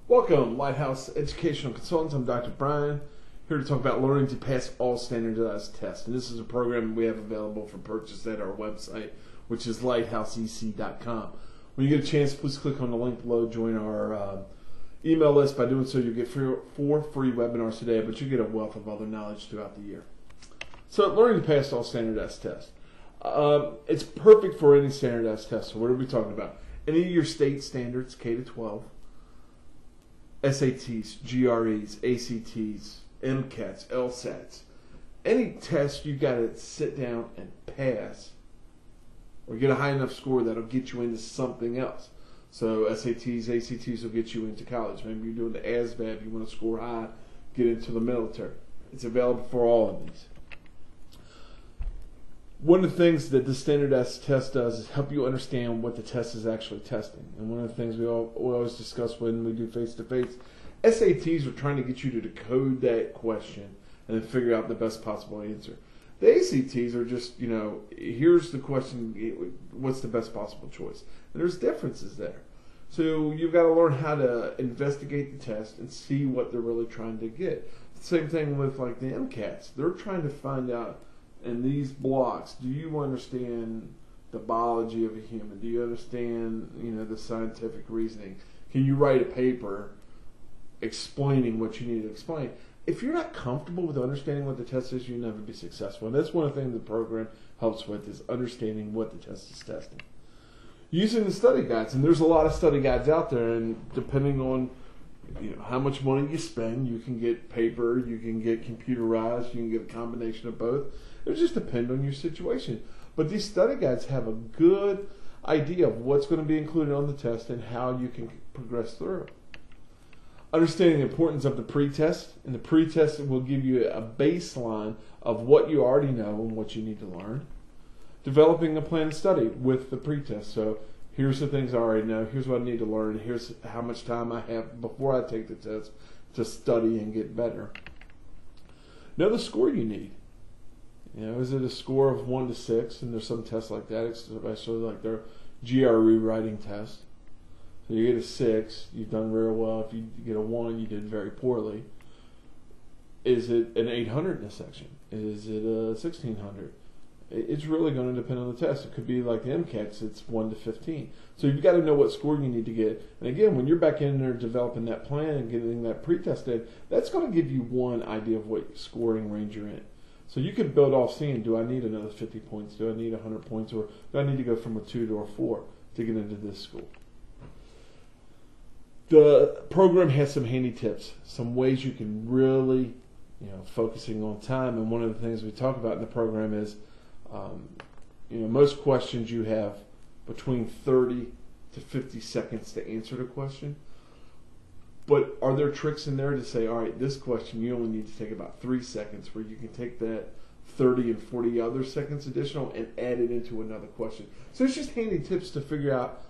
Welcome, Lighthouse Educational Consultants. I'm Dr. Bryan, here to talk about learning to pass all standardized tests. And this is a program we have available for purchase at our website, which is lighthouseec.com. When you get a chance, please click on the link below, join our email list. By doing so, you'll get four free webinars today, but you get a wealth of other knowledge throughout the year. So, learning to pass all standardized tests. It's perfect for any standardized test. So what are we talking about? Any of your state standards, K to 12, SATs, GREs, ACTs, MCATs, LSATs. Any test you got to sit down and pass or get a high enough score that'll get you into something else. So SATs, ACTs will get you into college. Maybe you're doing the ASVAB, you want to score high, get into the military. It's available for all of these. One of the things that the standardized test does is help you understand what the test is actually testing. And one of the things we always discuss when we do face-to-face, SATs are trying to get you to decode that question and then figure out the best possible answer. The ACTs are just, here's the question, what's the best possible choice? And there's differences there. So you've got to learn how to investigate the test and see what they're really trying to get. Same thing with like the MCATs. They're trying to find out, in these blocks, do you understand the biology of a human? Do you understand, the scientific reasoning? Can you write a paper explaining what you need to explain? If you're not comfortable with understanding what the test is, you'll never be successful. And that's one of the things the program helps with, is understanding what the test is testing. Using the study guides, and there's a lot of study guides out there, and depending on how much money you spend, you can get paper, you can get computerized, you can get a combination of both. It just depends on your situation. But these study guides have a good idea of what's going to be included on the test and how you can progress through. Understanding the importance of the pretest, and the pretest will give you a baseline of what you already know and what you need to learn. Developing a plan of study with the pretest. So here's the things I already know, here's what I need to learn, here's how much time I have before I take the test to study and get better. Know the score you need. Is it a score of 1 to 6? And there's some tests like that, especially like their GRE writing test. So you get a 6, you've done very well. If you get a 1, you did very poorly. Is it an 800 in a section? Is it a 1600? It's really going to depend on the test. It could be like the MCATs, it's 1 to 15. So you've got to know what score you need to get. And again, when you're back in there developing that plan and getting that pretest in, that's going to give you one idea of what scoring range you're in. So you can build off seeing, do I need another 50 points? Do I need 100 points? Or do I need to go from a 2 to a 4 to get into this school? The program has some handy tips, some ways you can really, focusing on time. And one of the things we talk about in the program is, most questions you have between 30 to 50 seconds to answer the question. But are there tricks in there to say, all right, this question you only need to take about 3 seconds, where you can take that 30 and 40 other seconds additional and add it into another question. So it's just handy tips to figure out,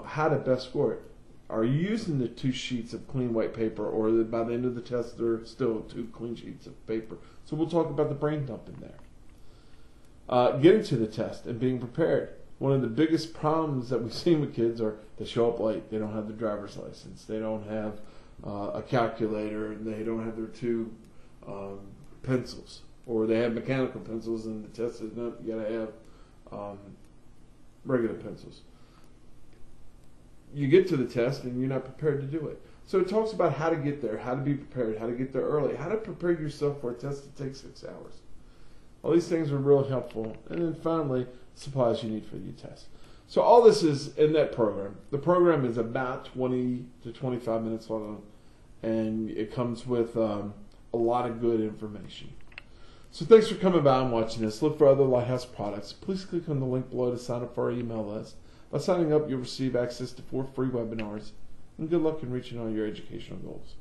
how to best score it. Are you using the 2 sheets of clean white paper, or by the end of the test there are still 2 clean sheets of paper? So we'll talk about the brain dump in there. Getting to the test and being prepared. One of the biggest problems that we've seen with kids are they show up late. They don't have their driver's license. They don't have a calculator. And they don't have their 2 pencils. Or they have mechanical pencils, and the test is not, you got to have regular pencils. You get to the test and you're not prepared to do it. So it talks about how to get there, how to be prepared, how to get there early, how to prepare yourself for a test that takes 6 hours. All these things are real helpful. And then finally, supplies you need for your test. So all this is in that program. The program is about 20 to 25 minutes long, and it comes with a lot of good information. So thanks for coming by and watching this. Look for other Lighthouse products. Please click on the link below to sign up for our email list. By signing up, you'll receive access to 4 free webinars. And good luck in reaching all your educational goals.